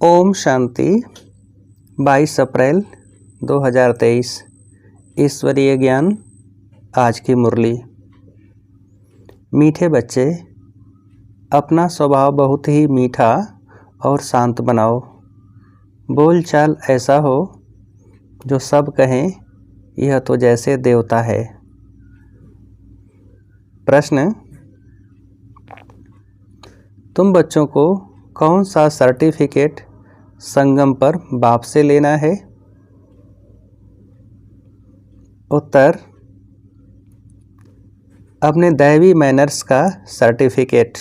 ओम शांति। 22 अप्रैल 2023। ईश्वरीय ज्ञान। आज की मुरली। मीठे बच्चे, अपना स्वभाव बहुत ही मीठा और शांत बनाओ। बोलचाल ऐसा हो जो सब कहें यह तो जैसे देवता है। प्रश्न: तुम बच्चों को कौन सा सर्टिफिकेट संगम पर बाप से लेना है? उत्तर: अपने दैवी मैनर्स का सर्टिफिकेट।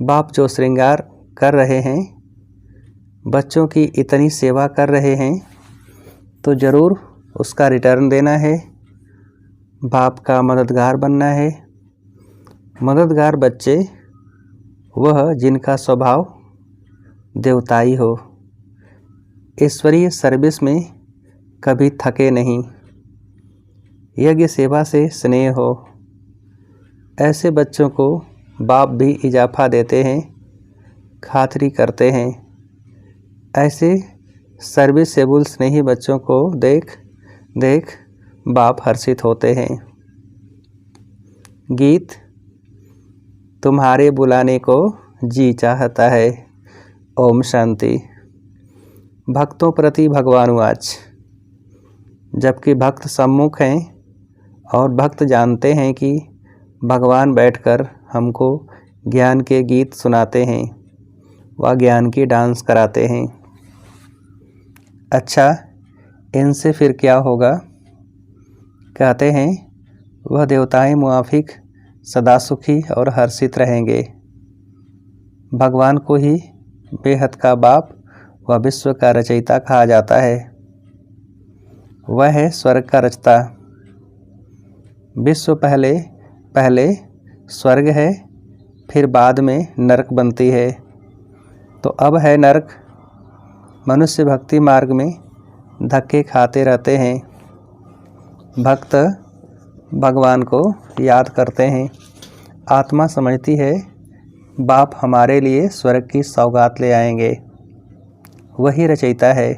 बाप जो श्रृंगार कर रहे हैं, बच्चों की इतनी सेवा कर रहे हैं, तो ज़रूर उसका रिटर्न देना है। बाप का मददगार बनना है। मददगार बच्चे वह जिनका स्वभाव देवताई हो, ईश्वरीय सर्विस में कभी थके नहीं, यज्ञ सेवा से स्नेह हो। ऐसे बच्चों को बाप भी इजाफा देते हैं, खातिरी करते हैं। ऐसे सर्विसेबल स्नेही बच्चों को देख देख बाप हर्षित होते हैं। गीत: तुम्हारे बुलाने को जी चाहता है। ओम शांति। भक्तों प्रति भगवानुवाच। जबकि भक्त सम्मुख हैं और भक्त जानते हैं कि भगवान बैठकर हमको ज्ञान के गीत सुनाते हैं, व ज्ञान की डांस कराते हैं। अच्छा, इनसे फिर क्या होगा? कहते हैं वह देवताएं मुआफिक सदा सुखी और हर्षित रहेंगे। भगवान को ही बेहद का बाप व विश्व का रचयिता कहा जाता है। वह है स्वर्ग का रचता। विश्व पहले पहले स्वर्ग है, फिर बाद में नरक बनती है। तो अब है नरक। मनुष्य भक्ति मार्ग में धक्के खाते रहते हैं। भक्त भगवान को याद करते हैं। आत्मा समझती है बाप हमारे लिए स्वर्ग की सौगात ले आएंगे। वही रचयिता है।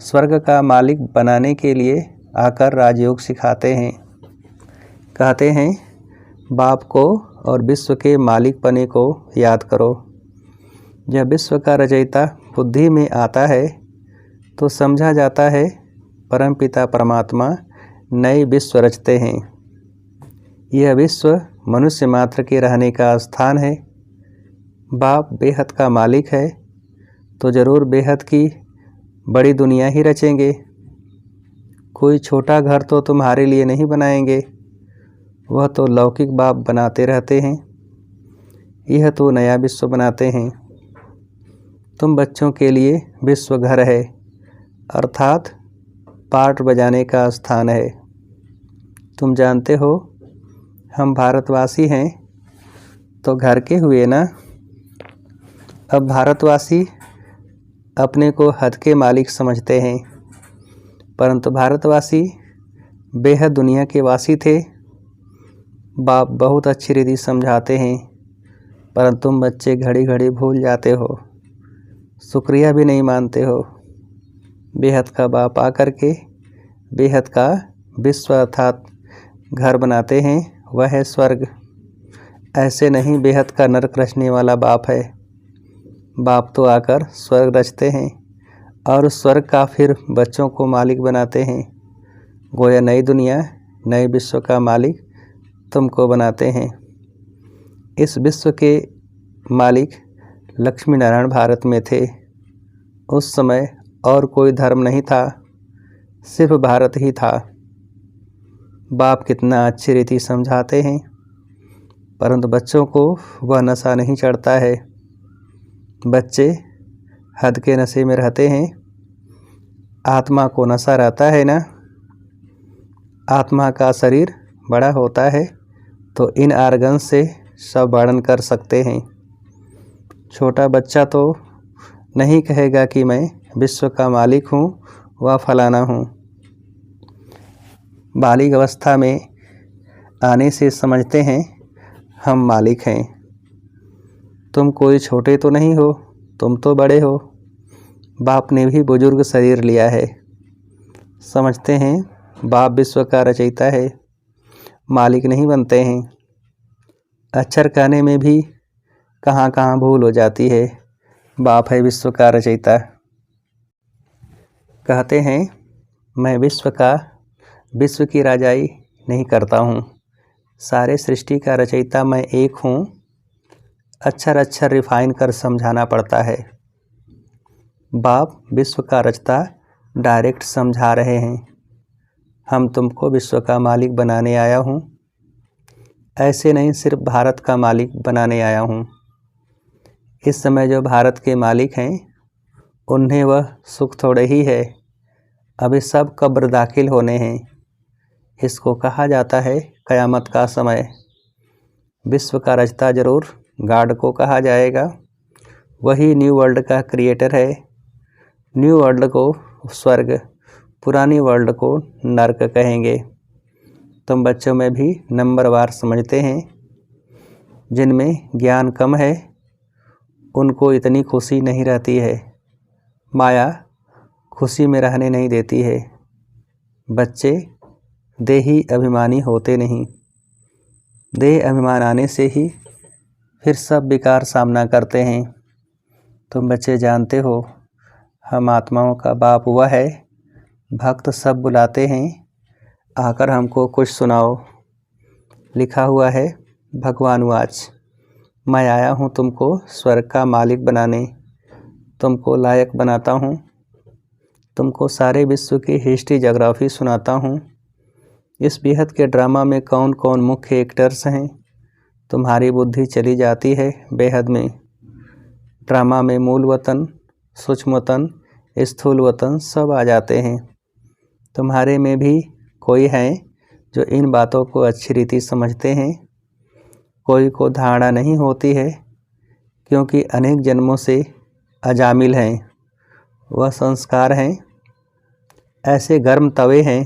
स्वर्ग का मालिक बनाने के लिए आकर राजयोग सिखाते हैं। कहते हैं बाप को और विश्व के मालिक पने को याद करो। जब विश्व का रचयिता बुद्धि में आता है तो समझा जाता है परमपिता परमात्मा नए विश्व रचते हैं। यह विश्व मनुष्य मात्र के रहने का स्थान है। बाप बेहद का मालिक है तो ज़रूर बेहद की बड़ी दुनिया ही रचेंगे। कोई छोटा घर तो तुम्हारे लिए नहीं बनाएंगे, वह तो लौकिक बाप बनाते रहते हैं। यह तो नया विश्व बनाते हैं। तुम बच्चों के लिए विश्व घर है, अर्थात पार्ट बजाने का स्थान है। तुम जानते हो हम भारतवासी हैं तो घर के हुए ना। अब भारतवासी अपने को हद के मालिक समझते हैं, परंतु भारतवासी बेहद दुनिया के वासी थे। बाप बहुत अच्छी रीति समझाते हैं, परंतु तुम बच्चे घड़ी घड़ी भूल जाते हो, शुक्रिया भी नहीं मानते हो। बेहद का बाप आकर के बेहद का विश्व अर्थात घर बनाते हैं, वह है स्वर्ग। ऐसे नहीं बेहद का नरक रचने वाला बाप है। बाप तो आकर स्वर्ग रचते हैं और उस स्वर्ग का फिर बच्चों को मालिक बनाते हैं। गोया नई दुनिया नए विश्व का मालिक तुमको बनाते हैं। इस विश्व के मालिक लक्ष्मी नारायण भारत में थे। उस समय और कोई धर्म नहीं था, सिर्फ भारत ही था। बाप कितना अच्छी रीति समझाते हैं, परंतु बच्चों को वह नशा नहीं चढ़ता है। बच्चे हद के नशे में रहते हैं। आत्मा को नशा रहता है ना। आत्मा का शरीर बड़ा होता है तो इन आर्गन से सब वर्णन कर सकते हैं। छोटा बच्चा तो नहीं कहेगा कि मैं विश्व का मालिक हूँ व फलाना हूँ। बालिग अवस्था में आने से समझते हैं हम मालिक हैं। तुम कोई छोटे तो नहीं हो, तुम तो बड़े हो। बाप ने भी बुजुर्ग शरीर लिया है। समझते हैं बाप विश्व का रचयिता है, मालिक नहीं बनते हैं। अक्षर कहने में भी कहाँ कहाँ भूल हो जाती है। बाप है विश्व का रचयिता। कहते हैं मैं विश्व की राजाई नहीं करता हूँ, सारे सृष्टि का रचयिता मैं एक हूँ। अक्षर अक्षर रिफाइन कर समझाना पड़ता है। बाप विश्व का रचता डायरेक्ट समझा रहे हैं। हम तुमको विश्व का मालिक बनाने आया हूँ, ऐसे नहीं सिर्फ भारत का मालिक बनाने आया हूँ। इस समय जो भारत के मालिक हैं उन्हें वह सुख थोड़े ही है, अभी सब कब्र दाखिल होने हैं। इसको कहा जाता है क़यामत का समय। विश्व का रचता जरूर गॉड को कहा जाएगा, वही न्यू वर्ल्ड का क्रिएटर है। न्यू वर्ल्ड को स्वर्ग, पुरानी वर्ल्ड को नर्क कहेंगे। तुम बच्चों में भी नंबरवार समझते हैं। जिनमें ज्ञान कम है उनको इतनी खुशी नहीं रहती है। माया खुशी में रहने नहीं देती है। बच्चे देही अभिमानी होते नहीं। देह अभिमान आने से ही फिर सब विकार सामना करते हैं। तुम बच्चे जानते हो हम आत्माओं का बाप वह है। भक्त सब बुलाते हैं आकर हमको कुछ सुनाओ। लिखा हुआ है भगवान वाच, मैं आया हूँ तुमको स्वर्ग का मालिक बनाने, तुमको लायक बनाता हूँ। तुमको सारे विश्व की हिस्ट्री ज्योग्राफी सुनाता हूँ। इस बेहद के ड्रामा में कौन कौन मुख्य एक्टर्स हैं, तुम्हारी बुद्धि चली जाती है बेहद में। ड्रामा में मूल वतन, सूक्ष्म वतन, स्थूल वतन सब आ जाते हैं। तुम्हारे में भी कोई है जो इन बातों को अच्छी रीति समझते हैं, कोई को धारणा नहीं होती है क्योंकि अनेक जन्मों से अजामिल हैं। वह संस्कार हैं, ऐसे गर्म तवे हैं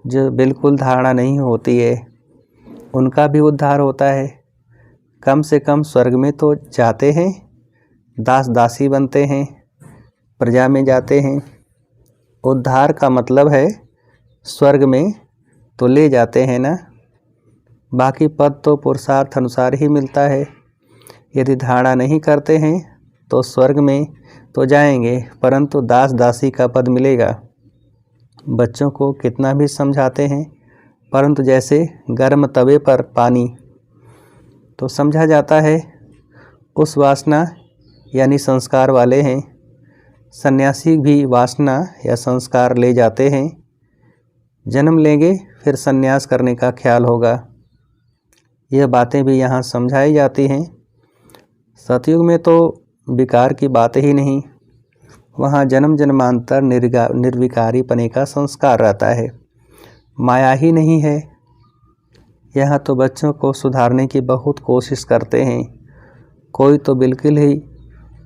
जो बिल्कुल धारणा नहीं होती है। उनका भी उद्धार होता है। कम से कम स्वर्ग में तो जाते हैं, दास दासी बनते हैं, प्रजा में जाते हैं। उद्धार का मतलब है स्वर्ग में तो ले जाते हैं ना, बाकी पद तो पुरुषार्थ अनुसार ही मिलता है। यदि धारणा नहीं करते हैं तो स्वर्ग में तो जाएंगे परंतु दास दासी का पद मिलेगा। बच्चों को कितना भी समझाते हैं परंतु जैसे गर्म तवे पर पानी तो समझा जाता है। उस वासना यानी संस्कार वाले हैं। सन्यासी भी वासना या संस्कार ले जाते हैं। जन्म लेंगे फिर सन्यास करने का ख्याल होगा। यह बातें भी यहाँ समझाई जाती हैं। सतयुग में तो विकार की बात ही नहीं, वहाँ जन्म जन्मांतर निर्विकारी पने का संस्कार रहता है, माया ही नहीं है। यहाँ तो बच्चों को सुधारने की बहुत कोशिश करते हैं। कोई तो बिल्कुल ही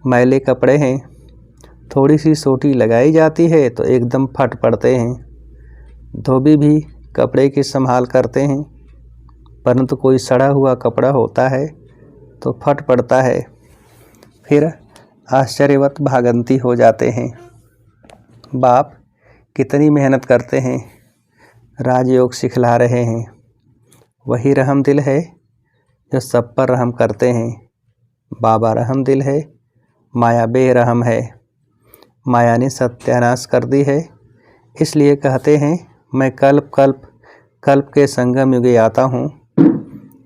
मैले कपड़े हैं, थोड़ी सी सोटी लगाई जाती है तो एकदम फट पड़ते हैं। धोबी भी कपड़े की संभाल करते हैं परंतु कोई सड़ा हुआ कपड़ा होता है तो फट पड़ता है, फिर आश्चर्यवत भागंती हो जाते हैं। बाप कितनी मेहनत करते हैं, राजयोग सिखला रहे हैं। वही रहम दिल है जो सब पर रहम करते हैं। बाबा रहम दिल है, माया बेरहम है। माया ने सत्यानाश कर दी है, इसलिए कहते हैं मैं कल्प कल्प कल्प के संगम युगे आता हूँ।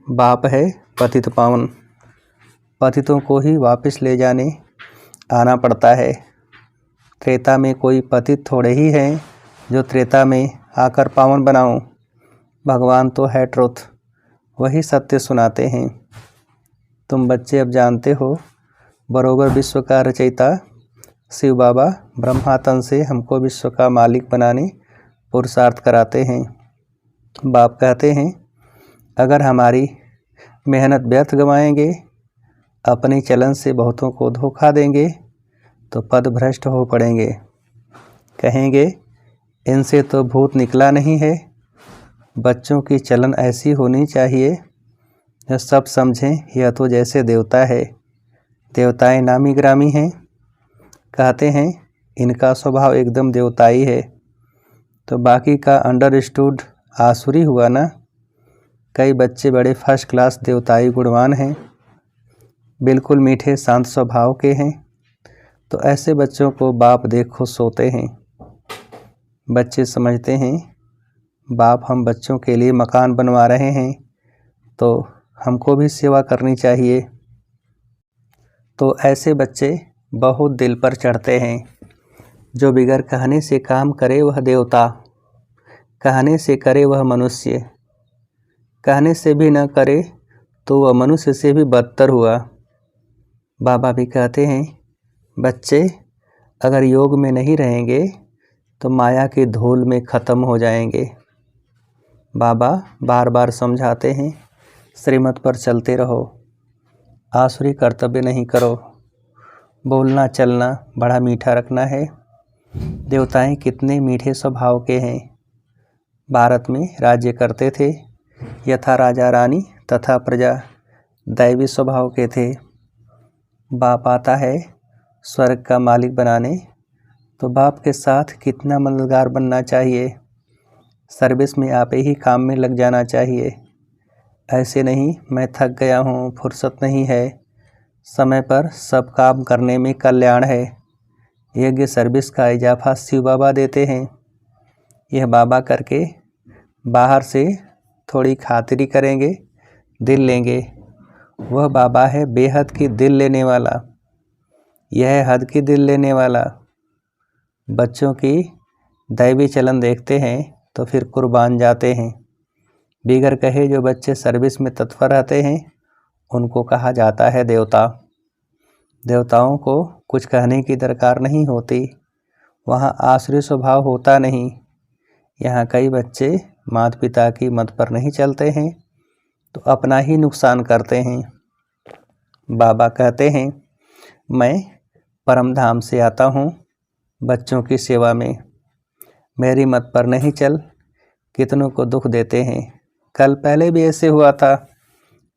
बाप है पतित पावन, पतितों को ही वापस ले जाने आना पड़ता है। त्रेता में कोई पतित थोड़े ही हैं जो त्रेता में आकर पावन बनाऊं। भगवान तो है ट्रुथ, वही सत्य सुनाते हैं। तुम बच्चे अब जानते हो बरोबर विश्व का रचयिता शिव बाबा ब्रह्मातन से हमको विश्व का मालिक बनाने पुरुषार्थ कराते हैं। बाप कहते हैं अगर हमारी मेहनत व्यर्थ गंवाएंगे, अपने चलन से बहुतों को धोखा देंगे तो पद भ्रष्ट हो पड़ेंगे। कहेंगे इनसे तो भूत निकला नहीं है। बच्चों की चलन ऐसी होनी चाहिए जो सब समझें यह तो जैसे देवता है, देवताएं नामी ग्रामी हैं, कहते हैं इनका स्वभाव एकदम देवताई है। तो बाकी का अंडरस्टूड आसुरी हुआ ना। कई बच्चे बड़े फर्स्ट क्लास देवताई गुणवान हैं, बिल्कुल मीठे शांत स्वभाव के हैं। तो ऐसे बच्चों को बाप देख खुश होते हैं। बच्चे समझते हैं बाप हम बच्चों के लिए मकान बनवा रहे हैं, तो हमको भी सेवा करनी चाहिए। तो ऐसे बच्चे बहुत दिल पर चढ़ते हैं। जो बिगर कहने से काम करे वह देवता, कहने से करे वह मनुष्य, कहने से भी न करे तो वह मनुष्य से भी बदतर हुआ। बाबा भी कहते हैं बच्चे अगर योग में नहीं रहेंगे तो माया की धूल में ख़त्म हो जाएंगे। बाबा बार बार समझाते हैं श्रीमत पर चलते रहो, आसुरी कर्तव्य नहीं करो, बोलना चलना बड़ा मीठा रखना है। देवताएं कितने मीठे स्वभाव के हैं। भारत में राज्य करते थे, यथा राजा रानी तथा प्रजा दैवी स्वभाव के थे। बाप आता है स्वर्ग का मालिक बनाने, तो बाप के साथ कितना मददगार बनना चाहिए। सर्विस में आप ही काम में लग जाना चाहिए। ऐसे नहीं मैं थक गया हूँ, फुर्सत नहीं है। समय पर सब काम करने में कल्याण है। यज्ञ सर्विस का इजाफा शिव बाबा देते हैं। यह बाबा करके बाहर से थोड़ी खातिरी करेंगे, दिल लेंगे। वह बाबा है बेहद की दिल लेने वाला, यह है हद की दिल लेने वाला। बच्चों की दैवी चलन देखते हैं तो फिर कुर्बान जाते हैं। बिगर कहे जो बच्चे सर्विस में तत्पर रहते हैं उनको कहा जाता है देवता। देवताओं को कुछ कहने की दरकार नहीं होती, वहाँ आसुरी स्वभाव होता नहीं। यहाँ कई बच्चे माता पिता की मत पर नहीं चलते हैं तो अपना ही नुकसान करते हैं। बाबा कहते हैं मैं परम धाम से आता हूँ बच्चों की सेवा में, मेरी मत पर नहीं चल, कितनों को दुख देते हैं। कल पहले भी ऐसे हुआ था,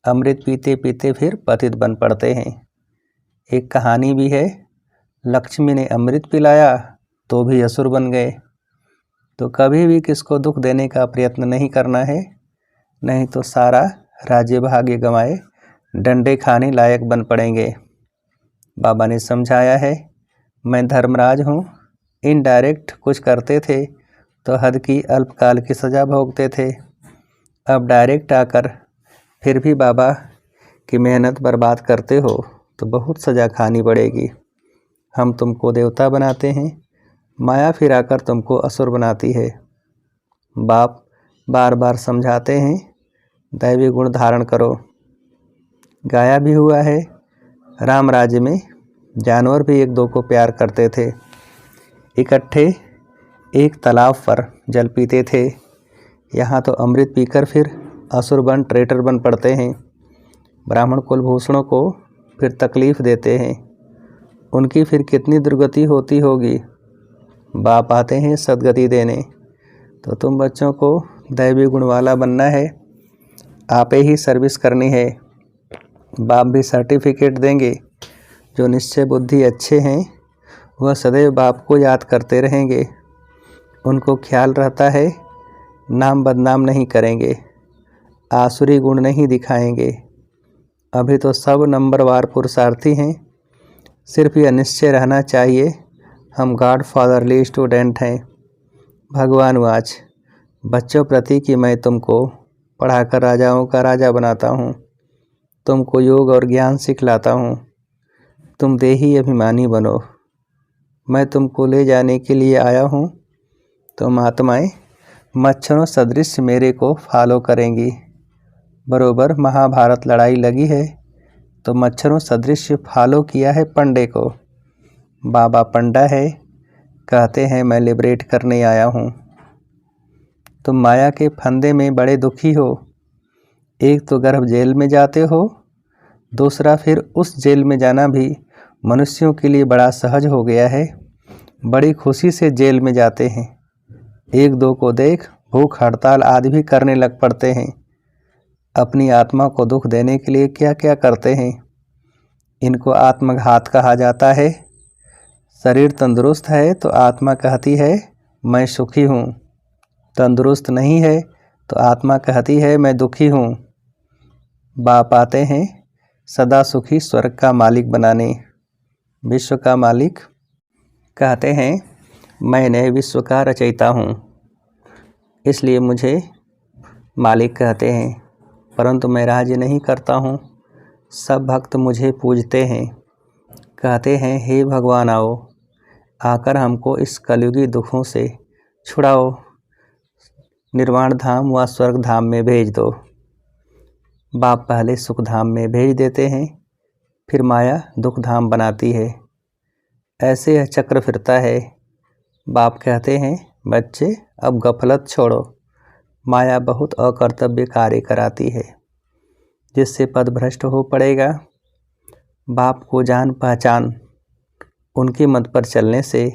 अमृत पीते पीते फिर पतित बन पड़ते हैं। एक कहानी भी है, लक्ष्मी ने अमृत पिलाया तो भी असुर बन गए। तो कभी भी किसको दुख देने का प्रयत्न नहीं करना है, नहीं तो सारा राज्य भाग्य गंवाए डंडे खाने लायक बन पड़ेंगे। बाबा ने समझाया है मैं धर्मराज हूँ। इनडायरेक्ट कुछ करते थे तो हद की अल्पकाल की सज़ा भोगते थे, अब डायरेक्ट आकर फिर भी बाबा की मेहनत बर्बाद करते हो तो बहुत सज़ा खानी पड़ेगी। हम तुमको देवता बनाते हैं, माया फिर आकर तुमको असुर बनाती है। बाप बार बार समझाते हैं दैवी गुण धारण करो। गाया भी हुआ है राम राज्य में जानवर भी एक दो को प्यार करते थे। इकट्ठे एक तालाब पर जल पीते थे। यहाँ तो अमृत पीकर फिर असुर बन ट्रेटर बन पड़ते हैं। ब्राह्मण कुलभूषणों को फिर तकलीफ़ देते हैं, उनकी फिर कितनी दुर्गति होती होगी। बाप आते हैं सदगति देने। तो तुम बच्चों को दैवी गुण वाला बनना है, आपे ही सर्विस करनी है। बाप भी सर्टिफिकेट देंगे। जो निश्चय बुद्धि अच्छे हैं वह सदैव बाप को याद करते रहेंगे। उनको ख्याल रहता है नाम बदनाम नहीं करेंगे, आसुरी गुण नहीं दिखाएंगे। अभी तो सब नंबरवार पुरुषार्थी हैं, सिर्फ यह निश्चय रहना चाहिए हम गॉड फादरली स्टूडेंट हैं। भगवान वाच बच्चों प्रति कि मैं तुमको पढ़ाकर राजाओं का राजा बनाता हूँ, तुमको योग और ज्ञान सिखलाता हूँ, तुम देही अभिमानी बनो। मैं तुमको ले जाने के लिए आया हूँ। तुम आत्माएं मच्छरों सदृश मेरे को फॉलो करेंगी। बरोबर महाभारत लड़ाई लगी है तो मच्छरों सदृश फॉलो किया है पंडे को। बाबा पंडा है, कहते हैं मैं लिबरेट करने आया हूँ। तुम माया के फंदे में बड़े दुखी हो। एक तो गर्भ जेल में जाते हो, दूसरा फिर उस जेल में जाना भी मनुष्यों के लिए बड़ा सहज हो गया है। बड़ी खुशी से जेल में जाते हैं। एक दो को देख भूख हड़ताल आदि भी करने लग पड़ते हैं। अपनी आत्मा को दुख देने के लिए क्या क्या करते हैं। इनको आत्मघात कहा जाता है। शरीर तंदुरुस्त है तो आत्मा कहती है मैं सुखी हूँ, तंदुरुस्त नहीं है तो आत्मा कहती है मैं दुखी हूँ। बाप आते हैं सदा सुखी स्वर्ग का मालिक बनाने, विश्व का मालिक। कहते हैं मैंने विश्व का रचयिता हूँ, इसलिए मुझे मालिक कहते हैं, परंतु मैं राज्य नहीं करता हूँ। सब भक्त मुझे पूजते हैं, कहते हैं हे भगवान आओ, आकर हमको इस कलयुगी दुखों से छुड़ाओ, निर्वाण धाम व स्वर्ग धाम में भेज दो। बाप पहले सुख धाम में भेज देते हैं, फिर माया दुख धाम बनाती है। ऐसे यह चक्र फिरता है। बाप कहते हैं बच्चे अब गफलत छोड़ो, माया बहुत अकर्तव्य कार्य कराती है, जिससे पदभ्रष्ट हो पड़ेगा। बाप को जान पहचान, उनके मत पर चलने से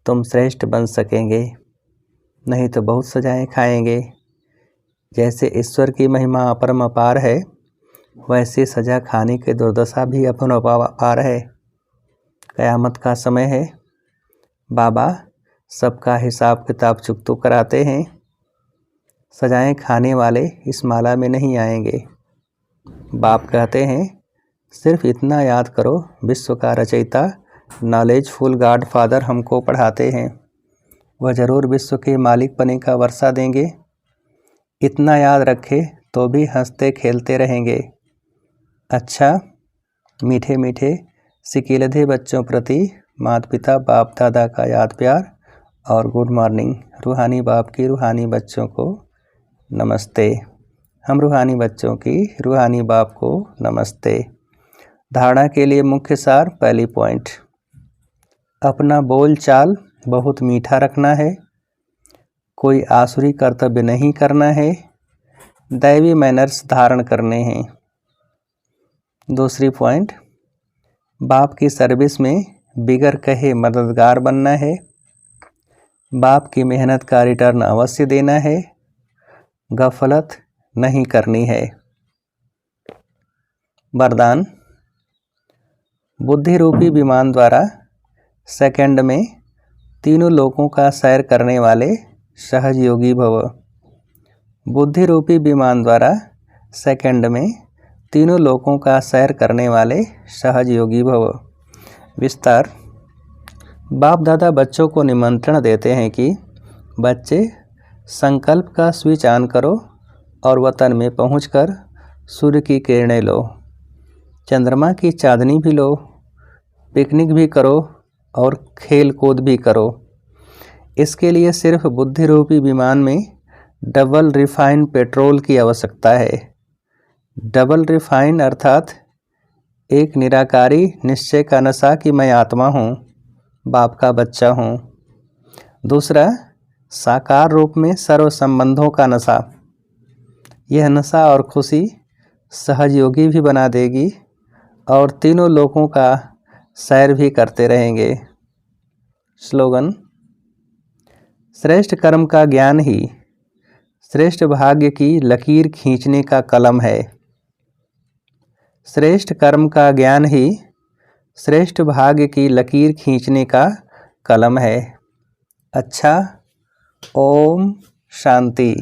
तुम श्रेष्ठ बन सकेंगे, नहीं तो बहुत सजाएं खाएंगे। जैसे ईश्वर की महिमा अपरम अपार है, वैसे सजा खाने की दुर्दशा भी अपरम अपार है। कयामत का समय है, बाबा सबका हिसाब किताब चुकतो कराते हैं। सजाएं खाने वाले इस माला में नहीं आएंगे। बाप कहते हैं सिर्फ इतना याद करो, विश्व का रचयिता नॉलेजफुल गॉड फादर हमको पढ़ाते हैं, वह ज़रूर विश्व के मालिक बने का वर्षा देंगे। इतना याद रखे तो भी हंसते खेलते रहेंगे। अच्छा, मीठे मीठे सिकीलधे बच्चों प्रति माता पिता बाप दादा का याद प्यार और गुड मॉर्निंग। रूहानी बाप की रूहानी बच्चों को नमस्ते। हम रूहानी बच्चों की रूहानी बाप को नमस्ते। धारणा के लिए मुख्य सार, पहली पॉइंट, अपना बोल चाल बहुत मीठा रखना है, कोई आसुरी कर्तव्य नहीं करना है, दैवी मैनर्स धारण करने हैं। दूसरी पॉइंट, बाप की सर्विस में बिगर कहे मददगार बनना है, बाप की मेहनत का रिटर्न अवश्य देना है, गफलत नहीं करनी है। वरदान, बुद्धि रूपी विमान द्वारा सेकंड में तीनों लोकों का सैर करने वाले सहज योगी भव। बुद्धि रूपी विमान द्वारा सेकंड में तीनों लोकों का सैर करने वाले सहज योगी भव। विस्तार, बाप दादा बच्चों को निमंत्रण देते हैं कि बच्चे संकल्प का स्विच ऑन करो और वतन में पहुंचकर सूर्य की किरणें लो, चंद्रमा की चांदनी भी लो, पिकनिक भी करो और खेल कूद भी करो। इसके लिए सिर्फ बुद्धि रूपी विमान में डबल रिफाइन पेट्रोल की आवश्यकता है। डबल रिफाइन अर्थात एक निराकारी निश्चय का नशा कि मैं आत्मा हूँ, बाप का बच्चा हूँ। दूसरा, साकार रूप में सर्व संबंधों का नशा। यह नशा और खुशी सहज योगी भी बना देगी और तीनों लोकों का सैर भी करते रहेंगे। स्लोगन, श्रेष्ठ कर्म का ज्ञान ही श्रेष्ठ भाग्य की लकीर खींचने का कलम है। श्रेष्ठ कर्म का ज्ञान ही श्रेष्ठ भाग्य की लकीर खींचने का कलम है। अच्छा, ओम शांति।